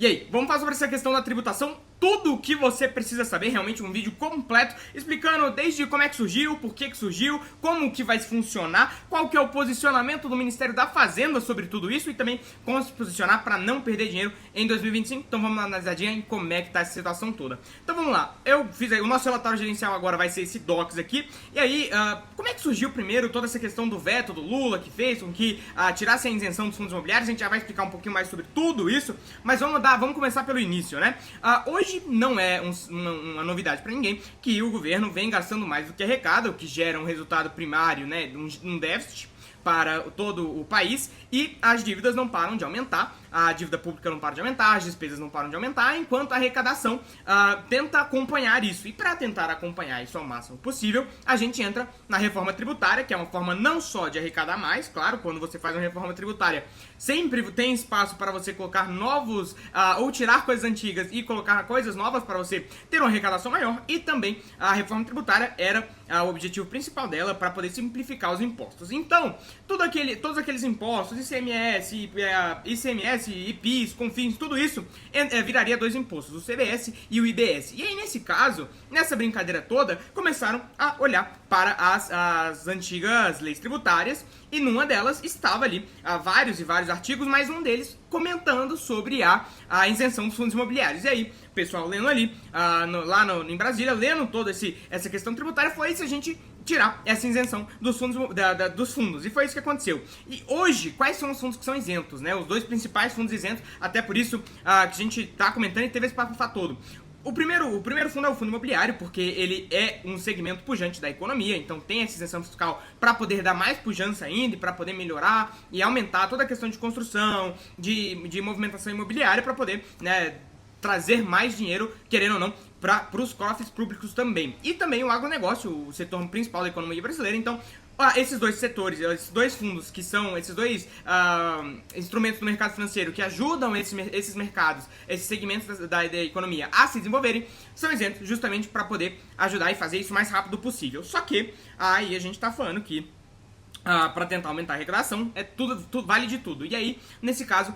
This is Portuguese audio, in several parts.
E aí, vamos falar sobre essa questão da tributação? Tudo o que você precisa saber, realmente um vídeo completo, explicando desde como é que surgiu, por que surgiu, como que vai funcionar, qual que é o posicionamento do Ministério da Fazenda sobre tudo isso e também como se posicionar para não perder dinheiro em 2025. Então vamos dar uma analisadinha em como é que tá essa situação toda. Então vamos lá, eu fiz aí, o nosso relatório gerencial agora vai ser esse Docs aqui. E aí, como é que surgiu primeiro toda essa questão do veto do Lula, que fez com que tirasse a isenção dos fundos imobiliários? A gente já vai explicar um pouquinho mais sobre tudo isso, mas vamos começar pelo início, né? Hoje não é uma novidade para ninguém que o governo vem gastando mais do que arrecada, o que gera um resultado primário, né, um déficit para todo o país, e as dívidas não param de aumentar, a dívida pública não para de aumentar, as despesas não param de aumentar, enquanto a arrecadação tenta acompanhar isso. E para tentar acompanhar isso ao máximo possível, a gente entra na reforma tributária, que é uma forma não só de arrecadar mais, claro, quando você faz uma reforma tributária, sempre tem espaço para você colocar novos, ou tirar coisas antigas e colocar coisas novas para você ter uma arrecadação maior, e também a reforma tributária era o objetivo principal dela para poder simplificar os impostos. Então, todos aqueles impostos, ICMS, IPIS, CONFINS, tudo isso viraria dois impostos, o CBS e o IBS. E aí, nesse caso, nessa brincadeira toda, começaram a olhar para as antigas leis tributárias, e numa delas estava ali vários e vários artigos, mas um deles comentando sobre a isenção dos fundos imobiliários. E aí, o pessoal lendo ali, em Brasília, lendo toda essa questão tributária, foi se a gente tirar essa isenção dos fundos, e foi isso que aconteceu. E hoje, quais são os fundos que são isentos, né? Os dois principais fundos isentos, até por isso que a gente tá comentando e teve esse papo todo. O primeiro fundo é o fundo imobiliário, porque ele é um segmento pujante da economia, então tem essa isenção fiscal para poder dar mais pujança ainda, para poder melhorar e aumentar toda a questão de construção, de movimentação imobiliária, para poder, né, trazer mais dinheiro, querendo ou não, para os cofres públicos também. E também o agronegócio, o setor principal da economia brasileira. Então, esses dois setores, esses dois fundos, que são esses dois instrumentos do mercado financeiro que ajudam esses mercados, esses segmentos da economia a se desenvolverem, são isentos justamente para poder ajudar e fazer isso o mais rápido possível. Só que aí a gente está falando que para tentar aumentar a arrecadação, vale de tudo. E aí, nesse caso,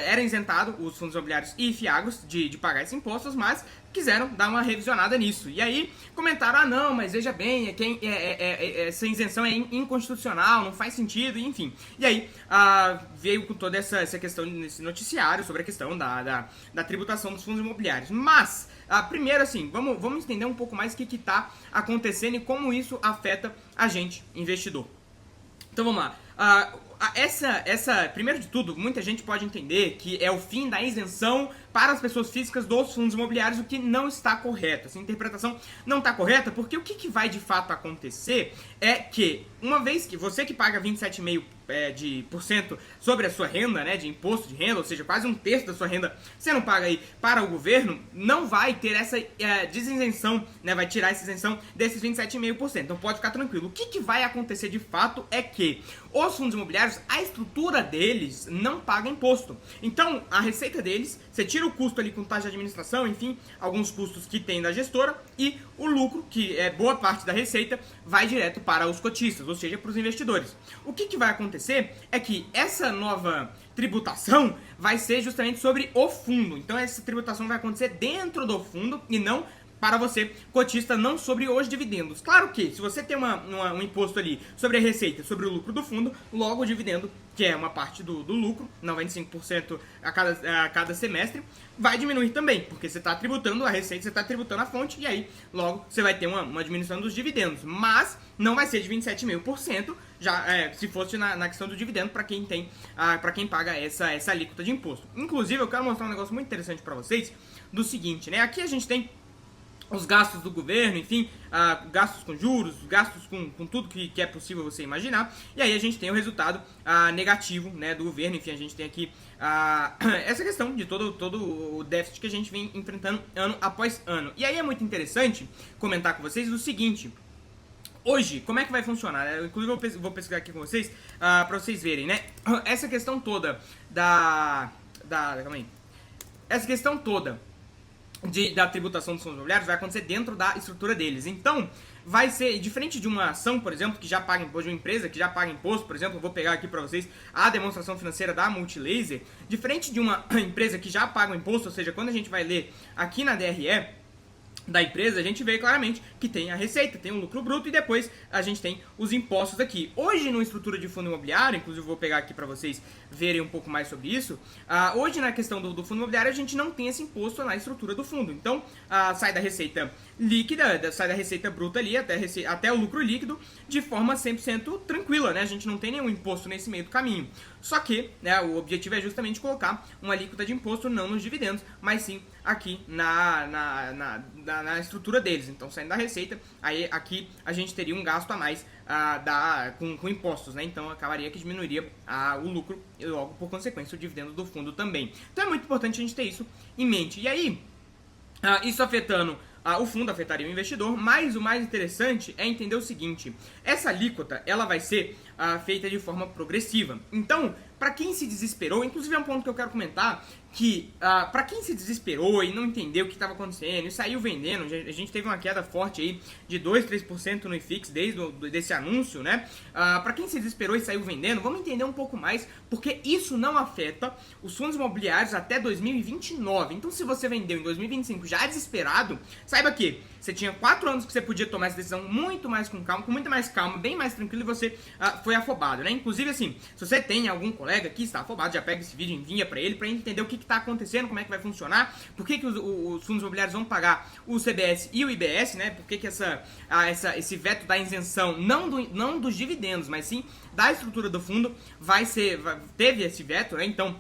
era isentado os fundos imobiliários e fiagos de pagar esses impostos, mas quiseram dar uma revisionada nisso. E aí comentaram, não, mas veja bem, essa isenção é inconstitucional, não faz sentido, enfim. E aí veio com toda essa questão nesse noticiário sobre a questão da tributação dos fundos imobiliários. Mas, primeiro assim, vamos entender um pouco mais o que está acontecendo e como isso afeta a gente, investidor. Então vamos lá. Primeiro de tudo, muita gente pode entender que é o fim da isenção para as pessoas físicas dos fundos imobiliários, o que não está correto. Essa interpretação não está correta, porque o que vai de fato acontecer é que, uma vez que você que paga 27,5% sobre a sua renda, né, de imposto de renda, ou seja, quase um terço da sua renda, você não paga aí para o governo, não vai ter essa desisenção, né, vai tirar essa isenção desses 27,5%. Então pode ficar tranquilo. O que vai acontecer de fato é que os fundos imobiliários, a estrutura deles não paga imposto. Então, a receita deles, você tira o custo ali com taxa de administração, enfim, alguns custos que tem da gestora, e o lucro, que é boa parte da receita, vai direto para os cotistas, ou seja, para os investidores. O que vai acontecer é que essa nova tributação vai ser justamente sobre o fundo. Então, essa tributação vai acontecer dentro do fundo e não para você, cotista, não sobre os dividendos. Claro que, se você tem um imposto ali sobre a receita, sobre o lucro do fundo, logo o dividendo, que é uma parte do lucro, 95% a cada semestre, vai diminuir também, porque você está tributando a receita, você está tributando a fonte, e aí, logo, você vai ter uma diminuição dos dividendos. Mas não vai ser de 27,5%, já se fosse na questão do dividendo, para quem tem, para quem paga essa alíquota de imposto. Inclusive, eu quero mostrar um negócio muito interessante para vocês, do seguinte, né? Aqui a gente tem os gastos do governo, enfim, gastos com juros, gastos com tudo que é possível você imaginar, e aí a gente tem o resultado negativo, né, do governo. Enfim, a gente tem aqui essa questão de todo o déficit que a gente vem enfrentando ano após ano. E aí é muito interessante comentar com vocês o seguinte: hoje, como é que vai funcionar? Eu, inclusive, vou pesquisar aqui com vocês para vocês verem, né, essa questão toda calma aí. Essa questão toda da tributação dos fundos imobiliários vai acontecer dentro da estrutura deles. Então, vai ser diferente de uma ação, por exemplo, que já paga imposto, de uma empresa que já paga imposto, por exemplo, eu vou pegar aqui para vocês a demonstração financeira da Multilaser, diferente de uma empresa que já paga o imposto, ou seja, quando a gente vai ler aqui na DRE da empresa, a gente vê claramente que tem a receita, tem o lucro bruto e depois a gente tem os impostos aqui. Hoje, na estrutura de fundo imobiliário, inclusive vou pegar aqui para vocês verem um pouco mais sobre isso, hoje na questão do fundo imobiliário a gente não tem esse imposto na estrutura do fundo. Então, sai da receita líquida, sai da receita bruta ali até o lucro líquido de forma 100% tranquila, né? A gente não tem nenhum imposto nesse meio do caminho. Só que, né, o objetivo é justamente colocar uma alíquota de imposto não nos dividendos, mas sim aqui na estrutura deles. Então, saindo da receita, aí aqui a gente teria um gasto a mais com impostos, né? Então, acabaria que diminuiria o lucro e logo, por consequência, o dividendo do fundo também. Então, é muito importante a gente ter isso em mente. E aí, isso afetando o fundo, afetaria o investidor, mas o mais interessante é entender o seguinte: essa alíquota ela vai ser feita de forma progressiva. Então, para quem se desesperou, inclusive é um ponto que eu quero comentar, que para quem se desesperou e não entendeu o que estava acontecendo e saiu vendendo, a gente teve uma queda forte aí de 2, 3% no IFIX desse anúncio, né? Para quem se desesperou e saiu vendendo, vamos entender um pouco mais, porque isso não afeta os fundos imobiliários até 2029. Então, se você vendeu em 2025 já desesperado, saiba que você tinha 4 anos que você podia tomar essa decisão muito mais com calma, com muita mais calma, bem mais tranquilo, e você foi afobado, né? Inclusive, assim, se você tem algum colega que está afobado, já pega esse vídeo e envia para ele entender o que está acontecendo, como é que vai funcionar, por que os fundos imobiliários vão pagar o CBS e o IBS, né? Por que esse veto da isenção, não dos dividendos, mas sim da estrutura do fundo, teve esse veto, né? Então,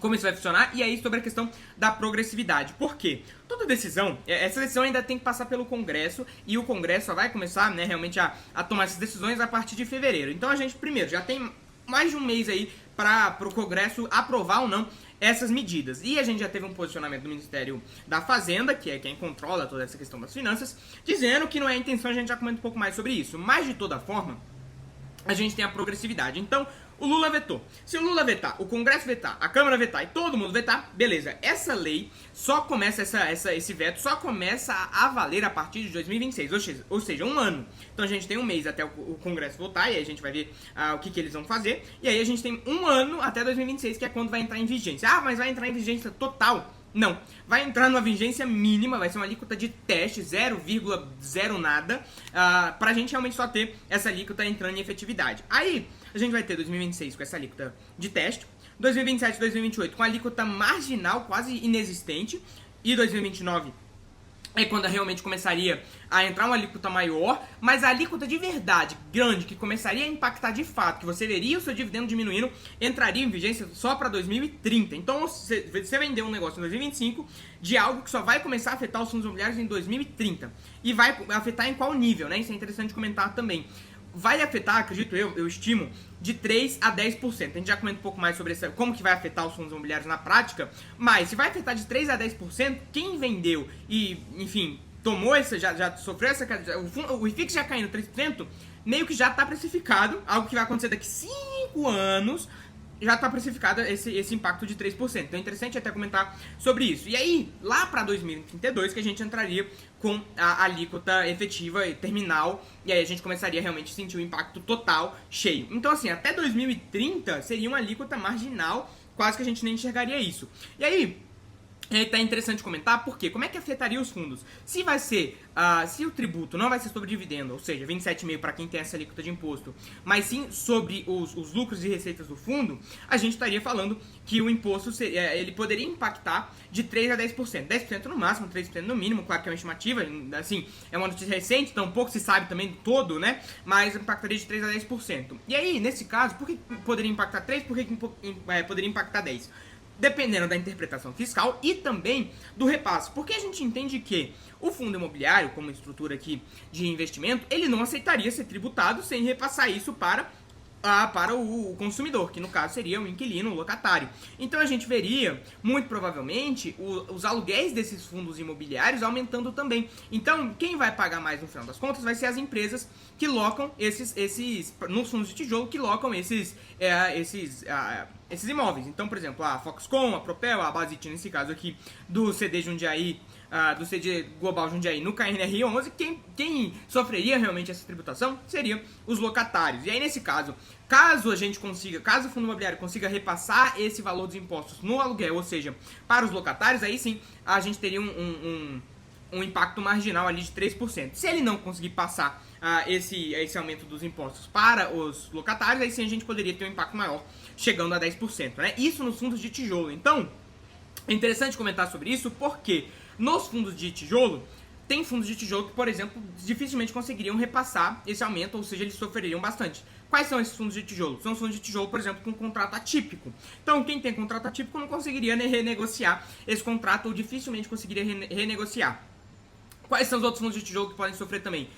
como isso vai funcionar, e aí sobre a questão da progressividade. Por quê? Toda decisão, essa decisão ainda tem que passar pelo Congresso, e o Congresso só vai começar, né, realmente a tomar essas decisões a partir de fevereiro. Então a gente, primeiro, já tem mais de um mês aí para o Congresso aprovar ou não essas medidas. E a gente já teve um posicionamento do Ministério da Fazenda, que é quem controla toda essa questão das finanças, dizendo que não é a intenção, a gente já comenta um pouco mais sobre isso. Mas, de toda forma, a gente tem a progressividade. Então, o Lula vetou. Se o Lula vetar, o Congresso vetar, a Câmara vetar e todo mundo vetar, beleza. Essa lei só começa, esse veto só começa a valer a partir de 2026, ou seja, um ano. Então a gente tem um mês até o Congresso votar, e aí a gente vai ver o que eles vão fazer. E aí a gente tem um ano até 2026, que é quando vai entrar em vigência. Mas vai entrar em vigência total? Não, vai entrar numa vigência mínima, vai ser uma alíquota de teste, 0,0 nada, pra gente realmente só ter essa alíquota entrando em efetividade. Aí, a gente vai ter 2026 com essa alíquota de teste, 2027 e 2028 com a alíquota marginal, quase inexistente, e 2029 é quando realmente começaria a entrar uma alíquota maior, mas a alíquota de verdade, grande, que começaria a impactar de fato, que você veria o seu dividendo diminuindo, entraria em vigência só para 2030. Então, você vendeu um negócio em 2025 de algo que só vai começar a afetar os fundos imobiliários em 2030. E vai afetar em qual nível, né? Isso é interessante comentar também. Vai afetar, acredito eu estimo, de 3 a 10%. A gente já comenta um pouco mais sobre como que vai afetar os fundos imobiliários na prática, mas se vai afetar de 3 a 10%, quem vendeu e, enfim, tomou já sofreu essa... O IFIX já caindo 3%, meio que já está precificado, algo que vai acontecer daqui 5 anos, já está precificado esse impacto de 3%. Então é interessante até comentar sobre isso. E aí, lá para 2032, que a gente entraria com a alíquota efetiva e terminal, e aí a gente começaria realmente a sentir o impacto total cheio. Então, assim, até 2030 seria uma alíquota marginal, quase que a gente nem enxergaria isso. E aí, tá interessante comentar, porque como é que afetaria os fundos? Se vai ser, se o tributo não vai ser sobre dividendo, ou seja, 27,5% para quem tem essa alíquota de imposto, mas sim sobre os lucros e receitas do fundo, a gente estaria falando que o imposto ele poderia impactar de 3 a 10%. 10% no máximo, 3% no mínimo, claro que é uma estimativa, assim, é uma notícia recente, então pouco se sabe também do todo, né? Mas impactaria de 3 a 10%. E aí, nesse caso, por que poderia impactar 3%? Por que poderia impactar 10%? Dependendo da interpretação fiscal e também do repasse. Porque a gente entende que o fundo imobiliário, como estrutura aqui de investimento, ele não aceitaria ser tributado sem repassar isso para o consumidor, que no caso seria o inquilino, o locatário. Então a gente veria, muito provavelmente, os aluguéis desses fundos imobiliários aumentando também. Então, quem vai pagar mais no final das contas vai ser as empresas que locam nos fundos de tijolo, que locam esses esses imóveis. Então, por exemplo, a Foxconn, a Propel, a Basit, nesse caso aqui, do CD Jundiaí, do CD Global Jundiaí no KNR11, quem sofreria realmente essa tributação seriam os locatários. E aí, nesse caso, caso o fundo imobiliário consiga repassar esse valor dos impostos no aluguel, ou seja, para os locatários, aí sim a gente teria um impacto marginal ali de 3%. Se ele não conseguir passar esse aumento dos impostos para os locatários, aí sim a gente poderia ter um impacto maior, chegando a 10%, né? Isso nos fundos de tijolo. Então, é interessante comentar sobre isso, porque nos fundos de tijolo, tem fundos de tijolo que, por exemplo, dificilmente conseguiriam repassar esse aumento, ou seja, eles sofreriam bastante. Quais são esses fundos de tijolo? São os fundos de tijolo, por exemplo, com contrato atípico. Então, quem tem contrato atípico não conseguiria renegociar esse contrato, ou dificilmente conseguiria renegociar. Quais são os outros fundos de tijolo que podem sofrer também?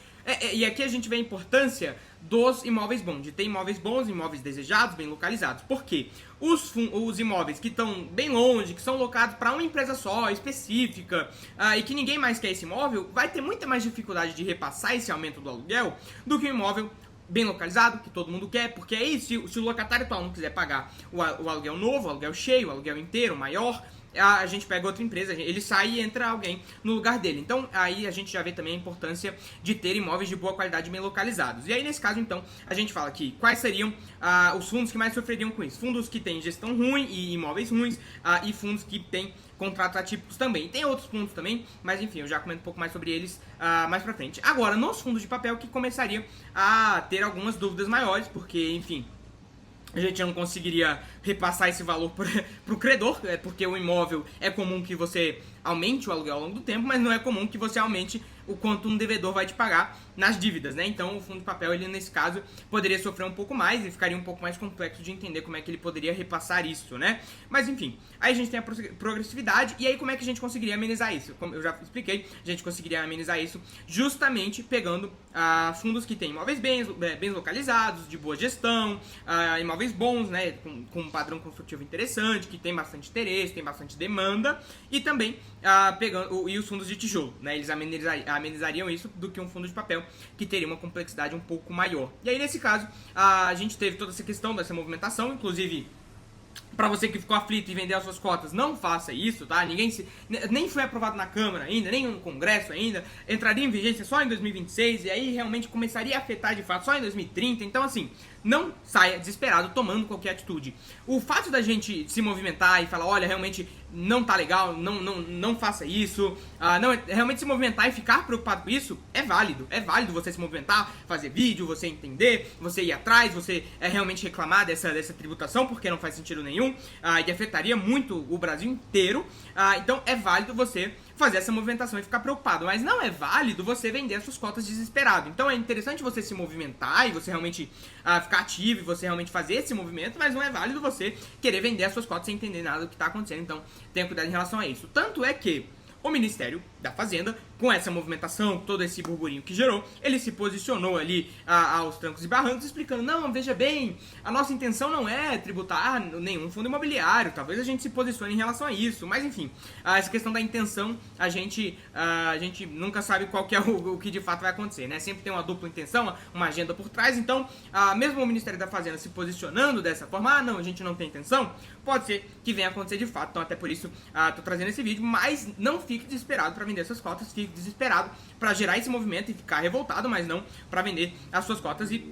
E aqui a gente vê a importância dos imóveis bons, de ter imóveis bons, imóveis desejados, bem localizados. Por quê? Os imóveis que estão bem longe, que são locados para uma empresa só, específica, e que ninguém mais quer esse imóvel, vai ter muita mais dificuldade de repassar esse aumento do aluguel do que um imóvel bem localizado, que todo mundo quer, porque aí se o locatário atual não quiser pagar o aluguel novo, o aluguel cheio, o aluguel inteiro, maior, a gente pega outra empresa, ele sai e entra alguém no lugar dele. Então, aí a gente já vê também a importância de ter imóveis de boa qualidade bem localizados. E aí, nesse caso, então, a gente fala aqui quais seriam os fundos que mais sofreriam com isso. Fundos que têm gestão ruim e imóveis ruins, e fundos que têm contratos atípicos também. E tem outros fundos também, mas enfim, eu já comento um pouco mais sobre eles mais pra frente. Agora, nos fundos de papel que começaria a ter algumas dúvidas maiores, porque, enfim, a gente não conseguiria repassar esse valor para o credor, porque o imóvel é comum que você aumente o aluguel ao longo do tempo, mas não é comum que você aumente o quanto um devedor vai te pagar nas dívidas, né? Então o fundo de papel, ele nesse caso, poderia sofrer um pouco mais e ficaria um pouco mais complexo de entender como é que ele poderia repassar isso, né? Mas enfim, aí a gente tem a progressividade, e aí como é que a gente conseguiria amenizar isso? Como eu já expliquei, a gente conseguiria amenizar isso justamente pegando fundos que têm imóveis bem localizados, de boa gestão, imóveis bons, né? Com um padrão construtivo interessante, que tem bastante interesse, tem bastante demanda, e também pegando os fundos de tijolo, né? Eles amenizariam isso do que um fundo de papel, que teria uma complexidade um pouco maior. E aí, nesse caso, a gente teve toda essa questão dessa movimentação, inclusive, para você que ficou aflito e vender as suas cotas, não faça isso, tá? Nem foi aprovado na Câmara ainda, nem no Congresso ainda, entraria em vigência só em 2026, e aí realmente começaria a afetar de fato só em 2030, então assim, não saia desesperado tomando qualquer atitude. O fato da gente se movimentar e falar, olha, realmente não tá legal, não faça isso, realmente se movimentar e ficar preocupado com isso, é válido você se movimentar, fazer vídeo, você entender, você ir atrás, você realmente reclamar dessa tributação, porque não faz sentido nenhum, e afetaria muito o Brasil inteiro, então é válido você fazer essa movimentação e ficar preocupado, mas não é válido você vender as suas cotas desesperado. Então é interessante você se movimentar e você realmente ficar ativo e você realmente fazer esse movimento, mas não é válido você querer vender as suas cotas sem entender nada do que está acontecendo, então tenha cuidado em relação a isso. Tanto é que o Ministério da Fazenda, com essa movimentação, todo esse burburinho que gerou, ele se posicionou ali aos trancos e barrancos, explicando, não, veja bem, a nossa intenção não é tributar nenhum fundo imobiliário, talvez a gente se posicione em relação a isso, mas enfim, essa questão da intenção, a gente nunca sabe qual que é o que de fato vai acontecer, né? Sempre tem uma dupla intenção, uma agenda por trás, então, mesmo o Ministério da Fazenda se posicionando dessa forma, não, a gente não tem intenção, pode ser que venha a acontecer de fato, então até por isso tô trazendo esse vídeo, mas não fique desesperado para vender suas cotas, fique desesperado para gerar esse movimento e ficar revoltado, mas não para vender as suas cotas e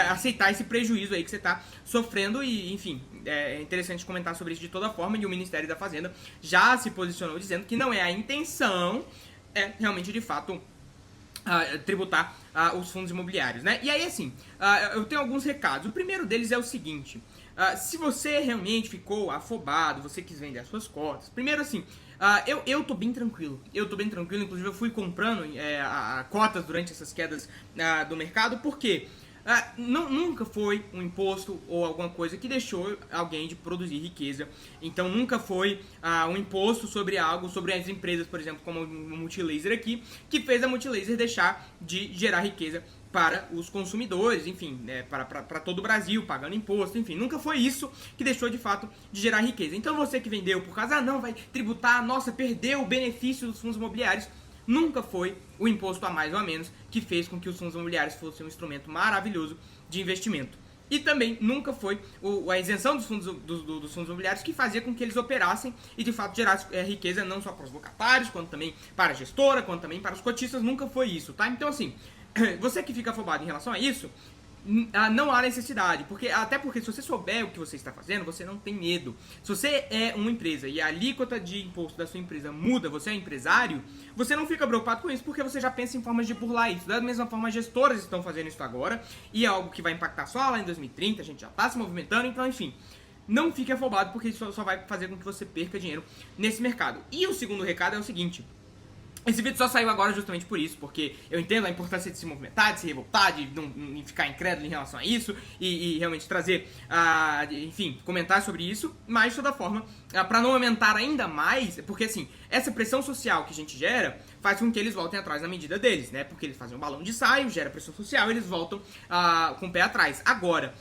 aceitar esse prejuízo aí que você está sofrendo. E enfim, é interessante comentar sobre isso de toda forma, e o Ministério da Fazenda já se posicionou dizendo que não é a intenção, é realmente de fato tributar os fundos imobiliários, né? E aí assim, eu tenho alguns recados. O primeiro deles é o seguinte: se você realmente ficou afobado, você quis vender as suas cotas, primeiro assim, eu tô bem tranquilo, inclusive eu fui comprando cotas durante essas quedas do mercado, porque nunca foi um imposto ou alguma coisa que deixou alguém de produzir riqueza. Então nunca foi um imposto sobre algo, sobre as empresas, por exemplo, como o Multilaser aqui, que fez a Multilaser deixar de gerar riqueza para os consumidores, enfim, para todo o Brasil, pagando imposto, enfim, nunca foi isso que deixou de fato de gerar riqueza. Então você que vendeu por causa, não, vai tributar, nossa, perdeu o benefício dos fundos imobiliários, nunca foi o imposto a mais ou a menos que fez com que os fundos imobiliários fossem um instrumento maravilhoso de investimento. e também nunca foi a isenção dos fundos imobiliários que fazia com que eles operassem e de fato gerasse riqueza não só para os locatários, quanto também para a gestora, quanto também para os cotistas, nunca foi isso, tá? Então assim, você que fica afobado em relação a isso, não há necessidade, até porque se você souber o que você está fazendo, você não tem medo. Se você é uma empresa e a alíquota de imposto da sua empresa muda, você é empresário, você não fica preocupado com isso, porque você já pensa em formas de burlar isso. Da mesma forma, as gestoras estão fazendo isso agora, e é algo que vai impactar só lá em 2030, a gente já está se movimentando, então enfim, não fique afobado, porque isso só vai fazer com que você perca dinheiro nesse mercado. E o segundo recado é o seguinte: esse vídeo só saiu agora justamente por isso, porque eu entendo a importância de se movimentar, de se revoltar, de não ficar incrédulo em relação a isso e realmente trazer, enfim, comentar sobre isso, mas de toda forma, para não aumentar ainda mais, porque assim, essa pressão social que a gente gera faz com que eles voltem atrás na medida deles, né? Porque eles fazem um balão de ensaio, gera pressão social, eles voltam com o pé atrás. Agora,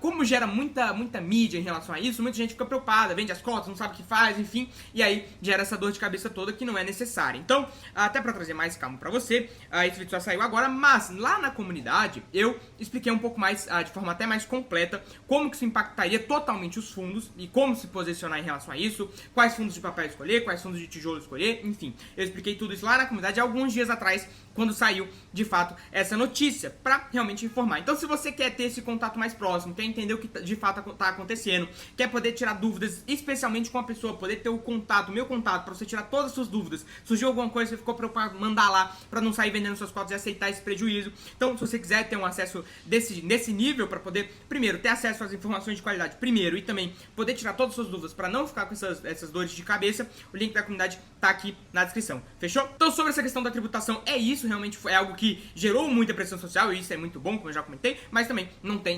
como gera muita mídia em relação a isso, muita gente fica preocupada, vende as cotas, não sabe o que faz, enfim, e aí gera essa dor de cabeça toda que não é necessária. Então, até pra trazer mais calma pra você, esse vídeo só saiu agora, mas lá na comunidade eu expliquei um pouco mais, de forma até mais completa, como que isso impactaria totalmente os fundos e como se posicionar em relação a isso, quais fundos de papel escolher, quais fundos de tijolo escolher, enfim, eu expliquei tudo isso lá na comunidade há alguns dias atrás, quando saiu, de fato, essa notícia, pra realmente informar. Então, se você quer ter esse contato mais próximo, quer entender o que de fato tá acontecendo, quer poder tirar dúvidas, especialmente com a pessoa, poder ter o meu contato, pra você tirar todas as suas dúvidas, surgiu alguma coisa, você ficou preocupado, mandar lá, pra não sair vendendo suas cotas e aceitar esse prejuízo. Então, se você quiser ter um acesso nesse nível, pra poder, primeiro, ter acesso às informações de qualidade, primeiro, e também poder tirar todas as suas dúvidas, pra não ficar com essas dores de cabeça, o link da comunidade tá aqui na descrição, fechou? Então, sobre essa questão da tributação, é isso, realmente é algo que gerou muita pressão social, e isso é muito bom, como eu já comentei, mas também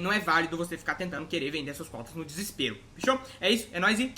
não é válido você ficar tentando querer vender suas cotas no desespero, fechou? É isso, é nóis e